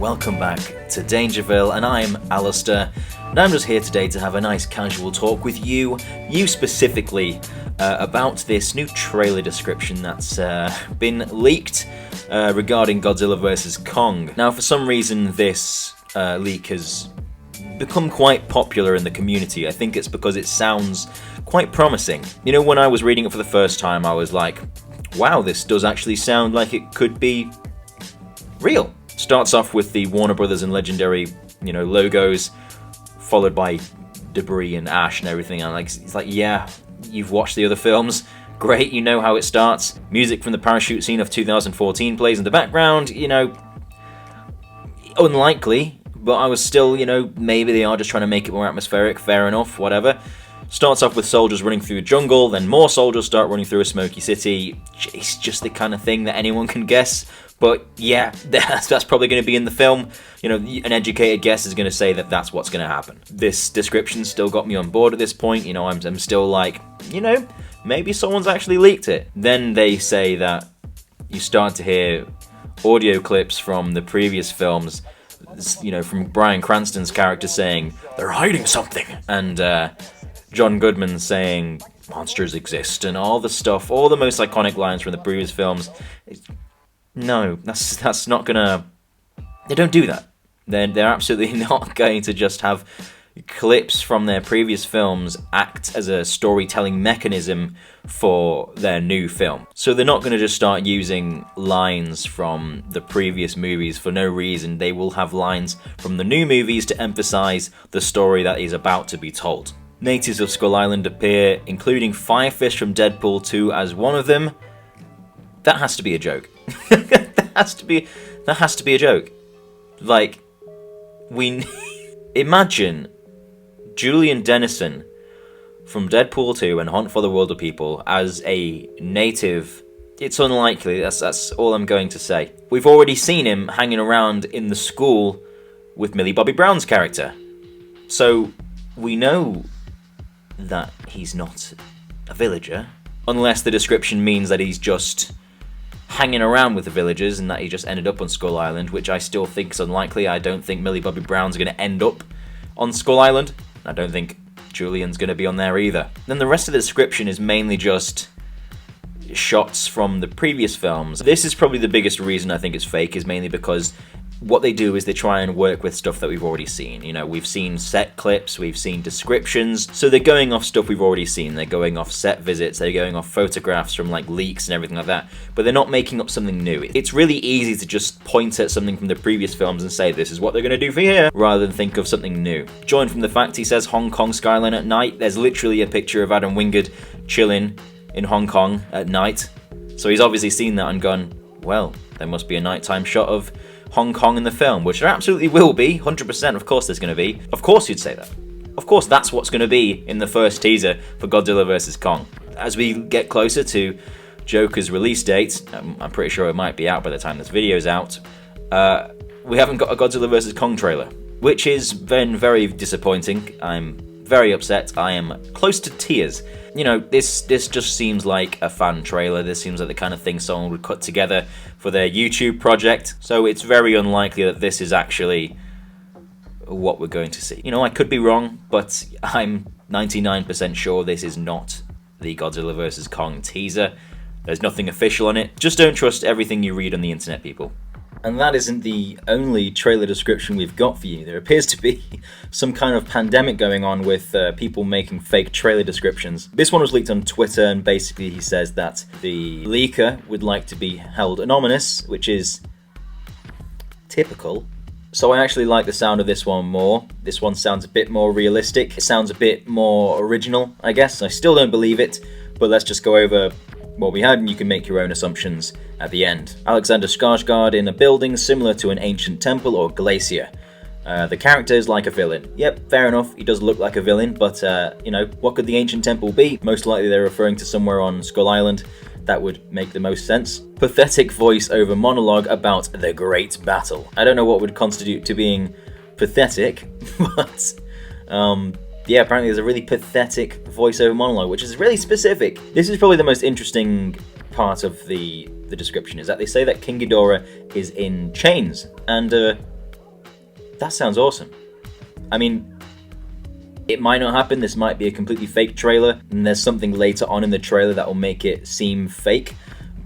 welcome back to Dangerville, and I'm Alastair, and I'm just here today to have a nice casual talk with you specifically, about this new trailer description that's been leaked regarding Godzilla vs. Kong. Now, for some reason, this leak has become quite popular in the community. I think it's because it sounds quite promising. You know, when I was reading it for the first time, I was like, wow, this does actually sound like it could be real. Starts off with the Warner Brothers and Legendary, logos, followed by debris and ash and everything. And it's like, yeah, you've watched the other films. Great, you know how it starts. Music from the parachute scene of 2014 plays in the background. Unlikely, but I was still, maybe they are just trying to make it more atmospheric. Fair enough, whatever. Starts off with soldiers running through a jungle, then more soldiers start running through a smoky city. It's just the kind of thing that anyone can guess. But yeah, that's probably going to be in the film. An educated guess is going to say that that's what's going to happen. This description still got me on board at this point. I'm still like, maybe someone's actually leaked it. Then they say that you start to hear audio clips from the previous films, from Bryan Cranston's character saying, they're hiding something. And John Goodman saying, monsters exist, and all the stuff, all the most iconic lines from the previous films. No, that's not gonna... They don't do that. They're absolutely not going to just have clips from their previous films act as a storytelling mechanism for their new film. So they're not going to just start using lines from the previous movies for no reason. They will have lines from the new movies to emphasize the story that is about to be told. Natives of Skull Island appear, including Firefish from Deadpool 2 as one of them. That has to be a joke. That has to be a joke. Imagine Julian Dennison from Deadpool 2 and Hunt for the Wilder People as a native. It's unlikely. That's all I'm going to say. We've already seen him hanging around in the school with Millie Bobby Brown's character, so we know that he's not a villager, unless the description means that he's just hanging around with the villagers and that he just ended up on Skull Island, which I still think is unlikely. I don't think Millie Bobby Brown's going to end up on Skull Island. I don't think Julian's going to be on there either. Then the rest of the description is mainly just shots from the previous films. This is probably the biggest reason I think it's fake, is mainly because what they do is they try and work with stuff that we've already seen. We've seen set clips, we've seen descriptions, so they're going off stuff we've already seen. They're going off set visits, they're going off photographs from leaks and everything like that, but they're not making up something new. It's really easy to just point at something from the previous films and say, this is what they're going to do for here, rather than think of something new. Joined from the fact he says Hong Kong skyline at night, there's literally a picture of Adam Wingard chilling in Hong Kong at night, so he's obviously seen that and gone, well, there must be a nighttime shot of Hong Kong in the film, which there absolutely will be, 100%, of course there's going to be. Of course you'd say that. Of course that's what's going to be in the first teaser for Godzilla vs. Kong. As we get closer to Joker's release date, I'm pretty sure it might be out by the time this video's out, we haven't got a Godzilla vs. Kong trailer, which has been very disappointing. I'm very upset. I am close to tears. This just seems like a fan trailer. This seems like the kind of thing someone would cut together for their YouTube project. So it's very unlikely that this is actually what we're going to see. I could be wrong, but I'm 99% sure this is not the Godzilla vs. Kong teaser. There's nothing official on it. Just don't trust everything you read on the internet, people. And that isn't the only trailer description we've got for you. There appears to be some kind of pandemic going on with people making fake trailer descriptions. This one was leaked on Twitter, and basically he says that the leaker would like to be held anonymous, which is typical. So I actually like the sound of this one more. This one sounds a bit more realistic. It sounds a bit more original, I guess. I still don't believe it, but let's just go over what we had, and you can make your own assumptions at the end. Alexander Skarsgård in a building similar to an ancient temple or glacier. The character is like a villain. Yep, fair enough, he does look like a villain, but, what could the ancient temple be? Most likely they're referring to somewhere on Skull Island. That would make the most sense. Pathetic voice-over monologue about the great battle. I don't know what would constitute to being pathetic, but, yeah, apparently there's a really pathetic voiceover monologue, which is really specific. This is probably the most interesting part of the description, is that they say that King Ghidorah is in chains. And That sounds awesome. I mean, it might not happen, this might be a completely fake trailer, and there's something later on in the trailer that will make it seem fake,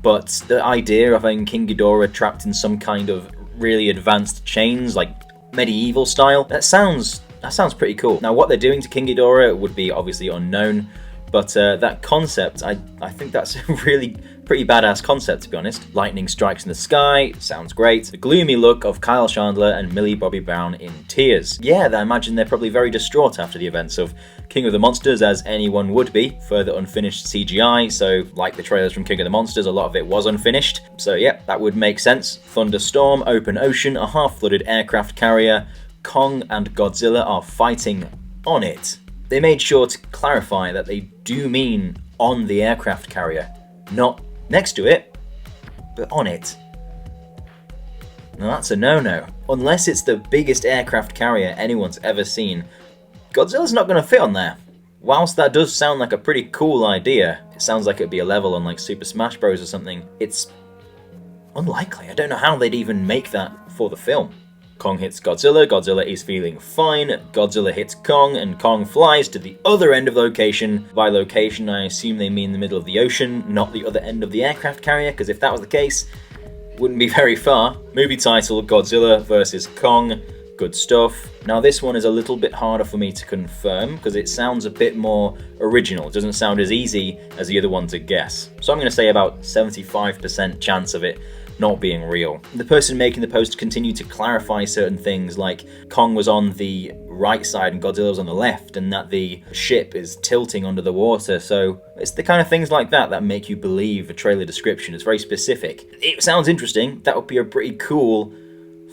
but the idea of having King Ghidorah trapped in some kind of really advanced chains, like medieval style, that sounds pretty cool. Now, what they're doing to King Ghidorah would be obviously unknown, but that concept, I think that's a really pretty badass concept, to be honest. Lightning strikes in the sky, sounds great. The gloomy look of Kyle Chandler and Millie Bobby Brown in tears. Yeah, I imagine they're probably very distraught after the events of King of the Monsters, as anyone would be. Further unfinished CGI, so like the trailers from King of the Monsters, a lot of it was unfinished. So yeah, that would make sense. Thunderstorm, open ocean, a half-flooded aircraft carrier. Kong and Godzilla are fighting on it. They made sure to clarify that they do mean on the aircraft carrier, not next to it, but on it. Now that's a no-no. Unless it's the biggest aircraft carrier anyone's ever seen, Godzilla's not going to fit on there. Whilst that does sound like a pretty cool idea, it sounds like it'd be a level on like Super Smash Bros or something, it's unlikely. I don't know how they'd even make that for the film. Kong hits Godzilla, Godzilla is feeling fine, Godzilla hits Kong, and Kong flies to the other end of the location. By location, I assume they mean the middle of the ocean, not the other end of the aircraft carrier, because if that was the case, it wouldn't be very far. Movie title, Godzilla vs. Kong. Good stuff. Now this one is a little bit harder for me to confirm, because it sounds a bit more original. It doesn't sound as easy as the other one to guess. So I'm going to say about 75% chance of it not being real. The person making the post continued to clarify certain things, like Kong was on the right side and Godzilla was on the left, and that the ship is tilting under the water. So it's the kind of things like that that make you believe a trailer description. It's very specific. It sounds interesting. That would be a pretty cool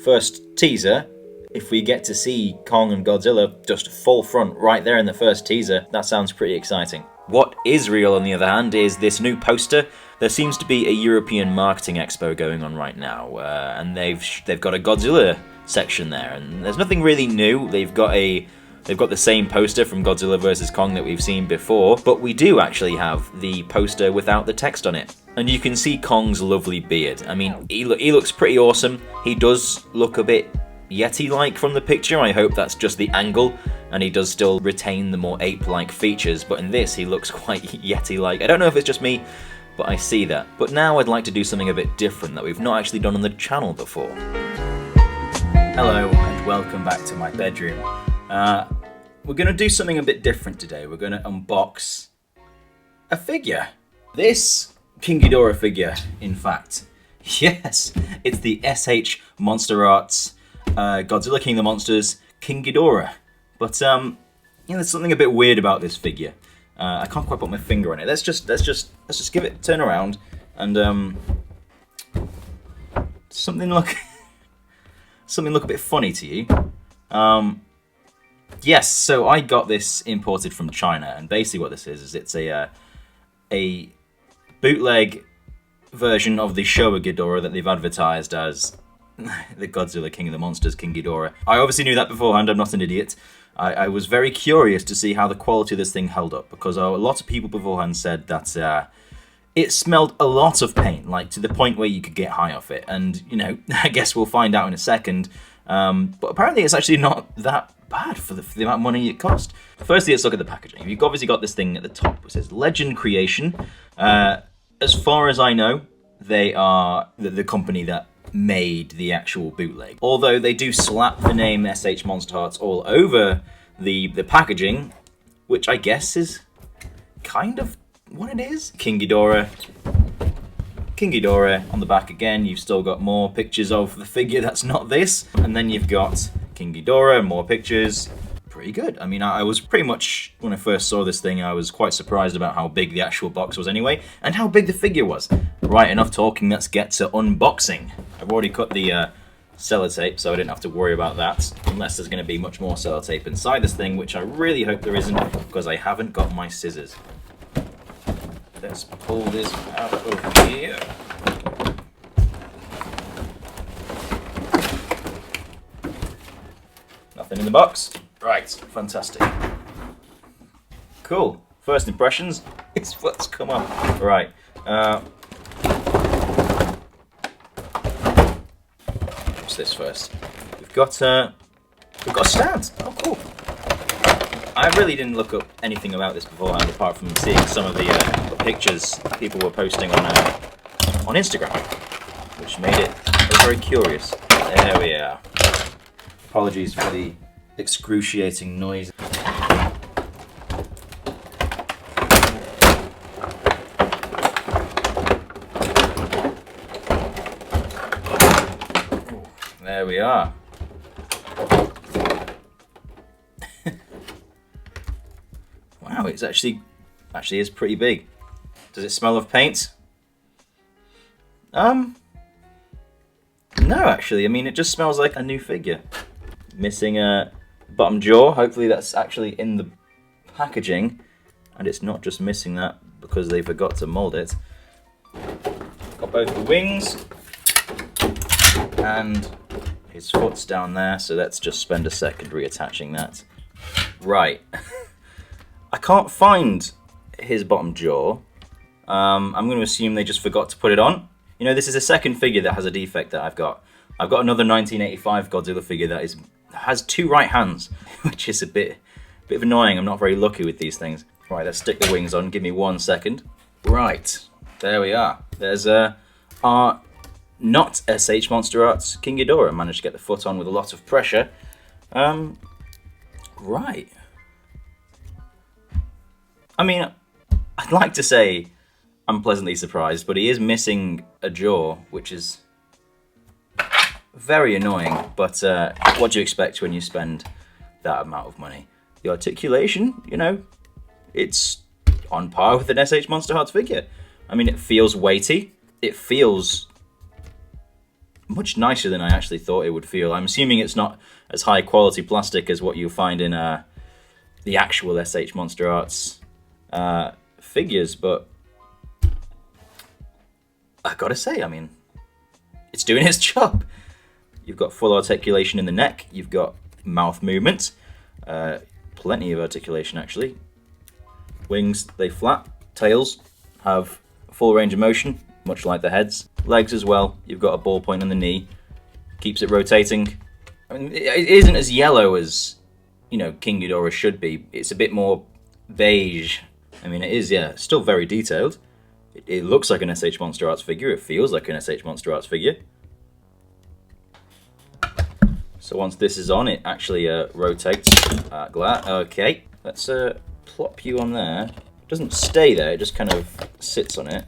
first teaser. If we get to see Kong and Godzilla just full front right there in the first teaser, that sounds pretty exciting. What is real, on the other hand, is this new poster. There seems to be a European marketing expo going on right now, and they've got a Godzilla section there, and there's nothing really new. They've got the same poster from Godzilla vs. Kong that we've seen before, but we do actually have the poster without the text on it. And you can see Kong's lovely beard. I mean, he looks pretty awesome. He does look a bit Yeti-like from the picture. I hope that's just the angle, and he does still retain the more ape-like features, but in this he looks quite Yeti-like. I don't know if it's just me, but I see that. But now I'd like to do something a bit different that we've not actually done on the channel before. Hello, and welcome back to my bedroom. We're going to do something a bit different today. We're going to unbox a figure. This King Ghidorah figure, in fact. Yes, it's the SH MonsterArts Godzilla King of the Monsters King Ghidorah. But there's something a bit weird about this figure. I can't quite put my finger on it. Let's just give it, turn around, and something look a bit funny to you. Yes, so I got this imported from China, and basically what this is it's a bootleg version of the Showa Ghidorah that they've advertised as the Godzilla King of the Monsters King Ghidorah. I obviously knew that beforehand. I'm not an idiot. I was very curious to see how the quality of this thing held up, because a lot of people beforehand said that it smelled a lot of paint, like to the point where you could get high off it. And, you know, I guess we'll find out in a second. But apparently it's actually not that bad for the amount of money it cost. Firstly, let's look at the packaging. You've obviously got this thing at the top, which says Legend Creation. As far as I know, they are the company that made the actual bootleg. Although they do slap the name SH MonsterArts all over the packaging, which I guess is kind of what it is. King Ghidorah on the back again. You've still got more pictures of the figure that's not this, and then you've got King Ghidorah and more pictures. Pretty good. I mean, I was pretty much, when I first saw this thing, I was quite surprised about how big the actual box was anyway, and how big the figure was. Right, enough talking, let's get to unboxing. I've already cut the sellotape, so I didn't have to worry about that, unless there's going to be much more sellotape inside this thing, which I really hope there isn't, because I haven't got my scissors. Let's pull this out of here. Nothing in the box. Right, fantastic. Cool. First impressions, it's what's come up. Right. What's this first? We've got We've got a stand. Oh, cool. I really didn't look up anything about this beforehand, apart from seeing some of the pictures people were posting on Instagram, which made it very curious. There we are. Apologies for the excruciating noise. There we are. Wow, it's actually is pretty big. Does it smell of paint? No, actually. I mean, it just smells like a new figure. Missing a bottom jaw. Hopefully that's actually in the packaging, and it's not just missing that because they forgot to mold it. Got both the wings and his foot's down there, so let's just spend a second reattaching that. Right. I can't find his bottom jaw. I'm going to assume they just forgot to put it on. You know, this is a second figure that has a defect that I've got. I've got another 1985 Godzilla figure that has two right hands, which is a bit of annoying. I'm not very lucky with these things. Right, let's stick the wings on. Give me 1 second. Right, there we are. There's our not SH MonsterArts King Ghidorah. Managed to get the foot on with a lot of pressure. Right. I mean, I'd like to say I'm pleasantly surprised, but he is missing a jaw, which is very annoying. But what do you expect when you spend that amount of money? The articulation, you know, it's on par with an SH MonsterArts figure. I mean, it feels weighty. It feels much nicer than I actually thought it would feel. I'm assuming it's not as high quality plastic as what you'll find in the actual SH MonsterArts figures, but I gotta say, I mean, it's doing its job. You've got full articulation in the neck, you've got mouth movement, plenty of articulation actually. Wings, they flap. Tails have full range of motion, much like the heads. Legs as well, you've got a ball point on the knee, keeps it rotating. I mean, it isn't as yellow as, you know, King Ghidorah should be. It's a bit more beige. I mean, it is, yeah, still very detailed. It looks like an SH MonsterArts figure. It feels like an SH MonsterArts figure. So once this is on, it actually rotates. Okay, let's plop you on there. It doesn't stay there, it just kind of sits on it.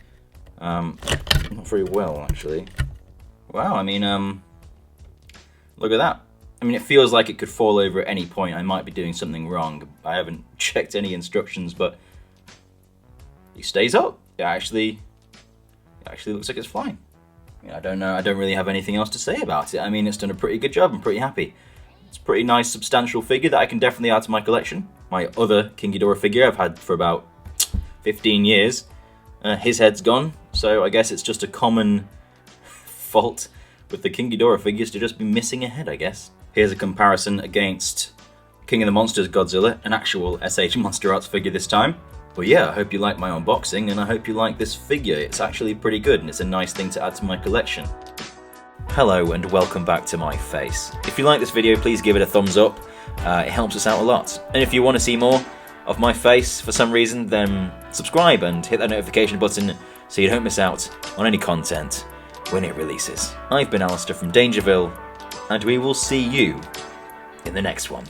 Not very well, actually. Wow, I mean, look at that. I mean, it feels like it could fall over at any point. I might be doing something wrong. I haven't checked any instructions, but he stays up. It actually looks like it's flying. I mean, I don't know. I don't really have anything else to say about it. I mean, it's done a pretty good job. I'm pretty happy. It's a pretty nice, substantial figure that I can definitely add to my collection. My other King Ghidorah figure I've had for about 15 years. His head's gone, so I guess it's just a common fault with the King Ghidorah figures to just be missing a head, I guess. Here's a comparison against King of the Monsters Godzilla, an actual SH MonsterArts figure this time. But yeah, I hope you like my unboxing, and I hope you like this figure. It's actually pretty good, and it's a nice thing to add to my collection. Hello, and welcome back to my face. If you like this video, please give it a thumbs up. It helps us out a lot. And if you want to see more of my face for some reason, then subscribe and hit that notification button so you don't miss out on any content when it releases. I've been Alastair from Dangerville, and we will see you in the next one.